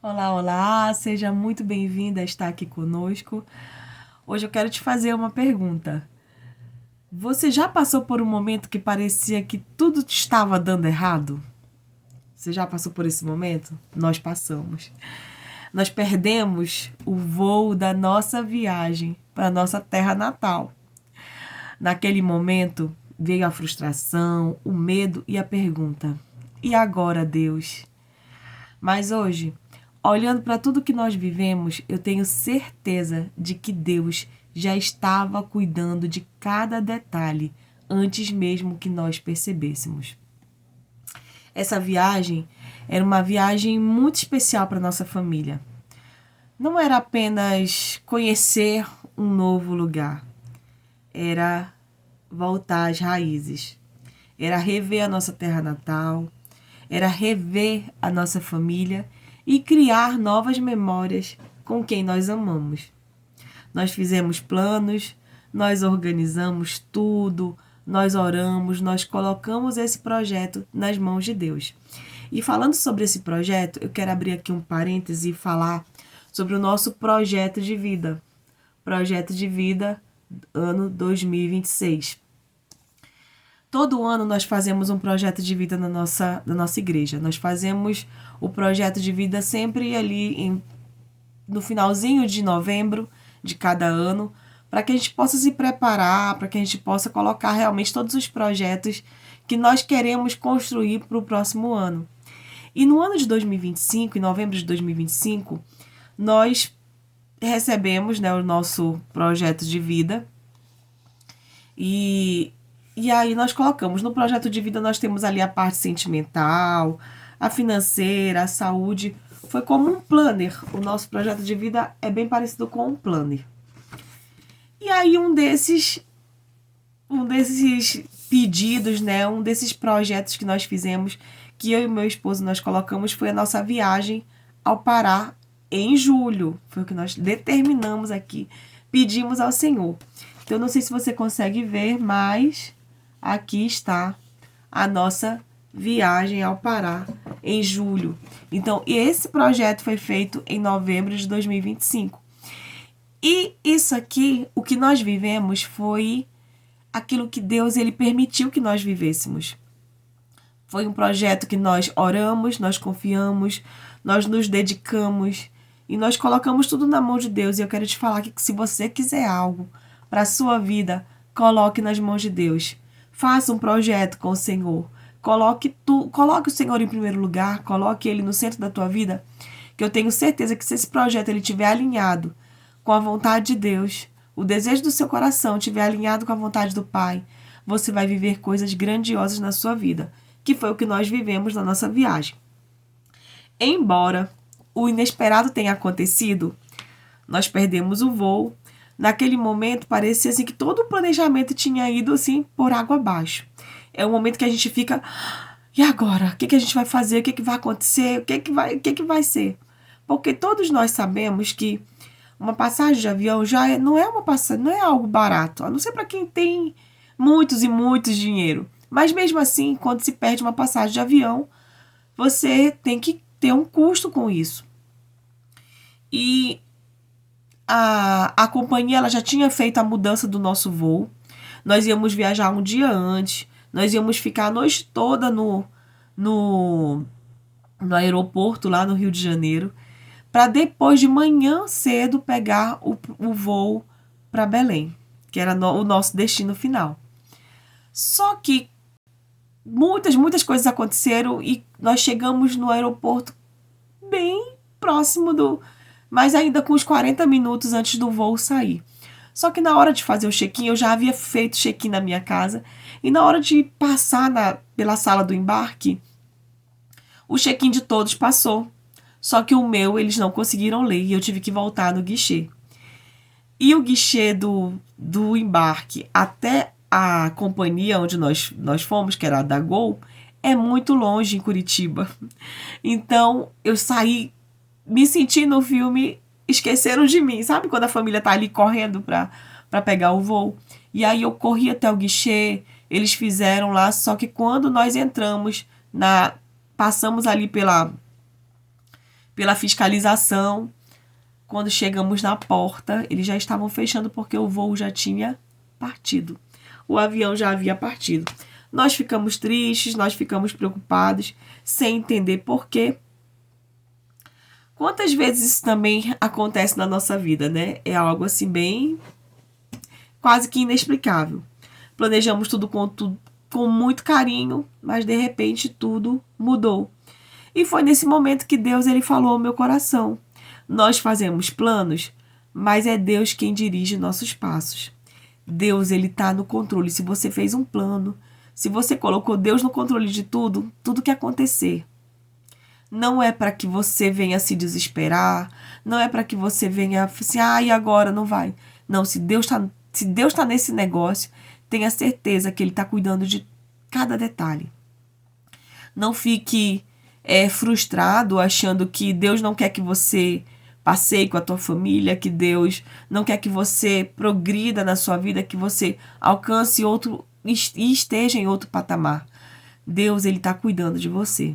Olá, olá, seja muito bem-vinda a estar aqui conosco. Hoje eu quero te fazer uma pergunta. Você já passou por um momento que parecia que tudo te estava dando errado? Você já passou por esse momento? Nós passamos. Nós perdemos o voo da nossa viagem para nossa terra natal. Naquele momento veio a frustração, o medo e a pergunta: e agora, Deus? Mas hoje, olhando para tudo que nós vivemos, eu tenho certeza de que Deus já estava cuidando de cada detalhe antes mesmo que nós percebêssemos. Essa viagem era uma viagem muito especial para nossa família. Não era apenas conhecer um novo lugar, era voltar às raízes, era rever a nossa terra natal, era rever a nossa família e criar novas memórias com quem nós amamos. Nós fizemos planos, nós organizamos tudo, nós oramos, nós colocamos esse projeto nas mãos de Deus. E falando sobre esse projeto, eu quero abrir aqui um parêntese e falar sobre o nosso projeto de vida. Projeto de vida ano 2026. Todo ano nós fazemos um projeto de vida na nossa igreja. Nós fazemos o projeto de vida sempre no finalzinho de novembro de cada ano, para que a gente possa se preparar, para que a gente possa colocar realmente todos os projetos que nós queremos construir para o próximo ano. E no ano de 2025, em novembro de 2025, nós recebemos, né, o nosso projeto de vida e aí nós colocamos no projeto de vida, nós temos ali a parte sentimental, a financeira, a saúde. Foi como um planner. O nosso projeto de vida é bem parecido com um planner. E aí um desses pedidos, né, um desses projetos que nós fizemos, que eu e meu esposo nós colocamos, foi a nossa viagem ao Pará em julho. Foi o que nós determinamos aqui, pedimos ao Senhor. Então, eu não sei se você consegue ver, mas aqui está a nossa viagem ao Pará em julho. Então, esse projeto foi feito em novembro de 2025. E isso aqui, o que nós vivemos foi aquilo que Deus ele permitiu que nós vivêssemos. Foi um projeto que nós oramos, nós confiamos, nós nos dedicamos e nós colocamos tudo na mão de Deus. E eu quero te falar que se você quiser algo para a sua vida, coloque nas mãos de Deus. Faça um projeto com o Senhor. Coloque o Senhor em primeiro lugar, coloque Ele no centro da tua vida, que eu tenho certeza que se esse projeto ele estiver alinhado com a vontade de Deus, o desejo do seu coração estiver alinhado com a vontade do Pai, você vai viver coisas grandiosas na sua vida, que foi o que nós vivemos na nossa viagem. Embora o inesperado tenha acontecido, nós perdemos o voo. Naquele momento parecia assim que todo o planejamento tinha ido assim por água abaixo. É um momento que a gente fica, e agora? O que a gente vai fazer? O que vai acontecer? O que vai ser? Porque todos nós sabemos que uma passagem de avião não é uma passagem, não é algo barato, a não ser para quem tem muitos e muitos dinheiro. Mas mesmo assim, quando se perde uma passagem de avião, você tem que ter um custo com isso. E a companhia ela já tinha feito a mudança do nosso voo. Nós íamos viajar um dia antes. Nós íamos ficar a noite toda no aeroporto lá no Rio de Janeiro, para depois de manhã cedo pegar o voo para Belém, que era o nosso destino final. Só que muitas coisas aconteceram e nós chegamos no aeroporto bem próximo mas ainda com uns 40 minutos antes do voo sair. Só que na hora de fazer o check-in, eu já havia feito check-in na minha casa, e na hora de passar pela sala do embarque, o check-in de todos passou. Só que o meu eles não conseguiram ler e eu tive que voltar no guichê. E o guichê do embarque até a companhia onde nós fomos, que era a da Gol, é muito longe em Curitiba. Então eu saí, me senti no filme Esqueceram de Mim, sabe quando a família tá ali correndo pra pegar o voo? E aí eu corri até o guichê, eles fizeram lá, só que quando nós entramos, passamos ali pela fiscalização. Quando chegamos na porta, eles já estavam fechando porque o voo já tinha partido. O avião já havia partido. Nós ficamos tristes, nós ficamos preocupados, sem entender por quê. Quantas vezes isso também acontece na nossa vida, né? É algo assim bem quase que inexplicável. Planejamos tudo com muito carinho, mas de repente tudo mudou. E foi nesse momento que Deus ele falou ao meu coração. Nós fazemos planos, mas é Deus quem dirige nossos passos. Deus ele está no controle. Se você fez um plano, se você colocou Deus no controle de tudo, tudo que acontecer, não é para que você venha se desesperar, não é para que você venha assim, e agora não vai. Não, se Deus tá nesse negócio, tenha certeza que Ele está cuidando de cada detalhe. Não fique frustrado achando que Deus não quer que você passeie com a tua família, que Deus não quer que você progrida na sua vida, que você alcance outro e esteja em outro patamar. Deus ele está cuidando de você.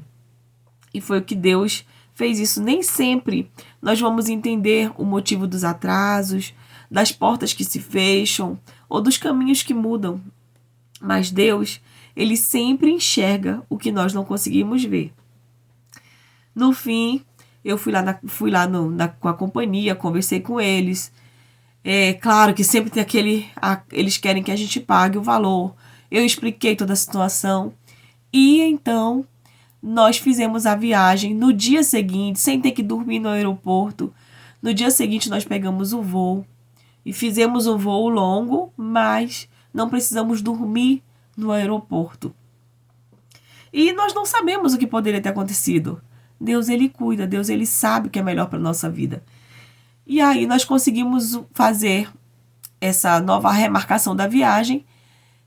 E foi o que Deus fez isso. Nem sempre nós vamos entender o motivo dos atrasos, das portas que se fecham ou dos caminhos que mudam. Mas Deus, ele sempre enxerga o que nós não conseguimos ver. No fim, eu fui lá com a companhia, conversei com eles. É claro que sempre tem eles querem que a gente pague o valor. Eu expliquei toda a situação. E então, nós fizemos a viagem no dia seguinte, sem ter que dormir no aeroporto. No dia seguinte, nós pegamos o voo. E fizemos um voo longo, mas não precisamos dormir no aeroporto. E nós não sabemos o que poderia ter acontecido. Deus, ele cuida. Deus, ele sabe o que é melhor para a nossa vida. E aí nós conseguimos fazer essa nova remarcação da viagem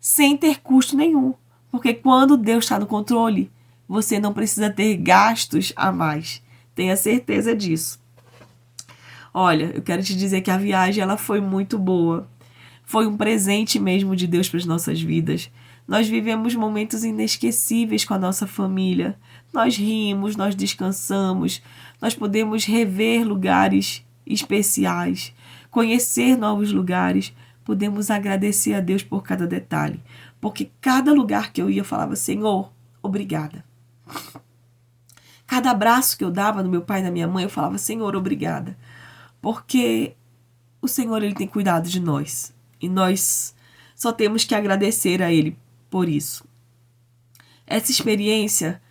sem ter custo nenhum. Porque quando Deus está no controle, você não precisa ter gastos a mais. Tenha certeza disso. Olha, eu quero te dizer que a viagem ela foi muito boa. Foi um presente mesmo de Deus para as nossas vidas. Nós vivemos momentos inesquecíveis com a nossa família. Nós rimos, nós descansamos, nós podemos rever lugares especiais, conhecer novos lugares, podemos agradecer a Deus por cada detalhe. Porque cada lugar que eu ia, eu falava, Senhor, obrigada. Cada abraço que eu dava no meu pai e na minha mãe, eu falava, Senhor, obrigada. Porque o Senhor ele tem cuidado de nós. E nós só temos que agradecer a Ele por isso. Essa experiência,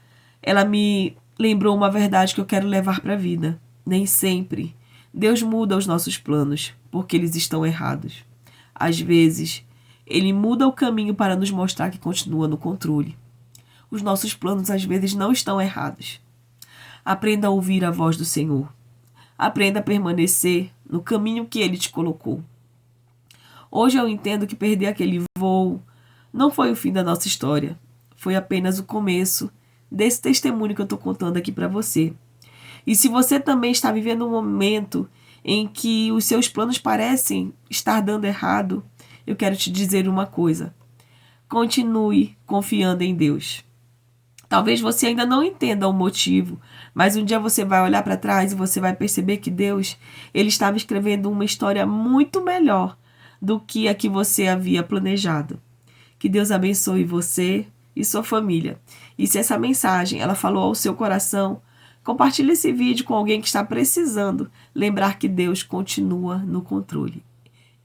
ela me lembrou uma verdade que eu quero levar para a vida. Nem sempre Deus muda os nossos planos porque eles estão errados. Às vezes, Ele muda o caminho para nos mostrar que continua no controle. Os nossos planos às vezes não estão errados. Aprenda a ouvir a voz do Senhor. Aprenda a permanecer no caminho que Ele te colocou. Hoje eu entendo que perder aquele voo não foi o fim da nossa história. Foi apenas o começo desse testemunho que eu estou contando aqui para você. E se você também está vivendo um momento em que os seus planos parecem estar dando errado, eu quero te dizer uma coisa. Continue confiando em Deus. Talvez você ainda não entenda o motivo, mas um dia você vai olhar para trás e você vai perceber que Deus ele estava escrevendo uma história muito melhor do que a que você havia planejado. Que Deus abençoe você e sua família. E se essa mensagem ela falou ao seu coração, compartilhe esse vídeo com alguém que está precisando lembrar que Deus continua no controle.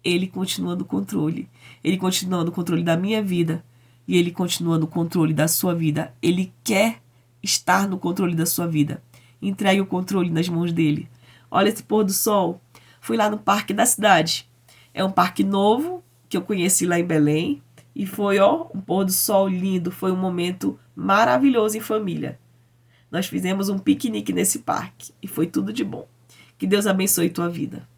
Ele continua no controle. Ele continua no controle da minha vida e Ele continua no controle da sua vida. Ele quer estar no controle da sua vida. Entregue o controle nas mãos dele. Olha esse pôr do sol. Fui lá no parque da cidade. É um parque novo que eu conheci lá em Belém. E foi um pôr do sol lindo. Foi um momento maravilhoso em família. Nós fizemos um piquenique nesse parque. E foi tudo de bom. Que Deus abençoe tua vida.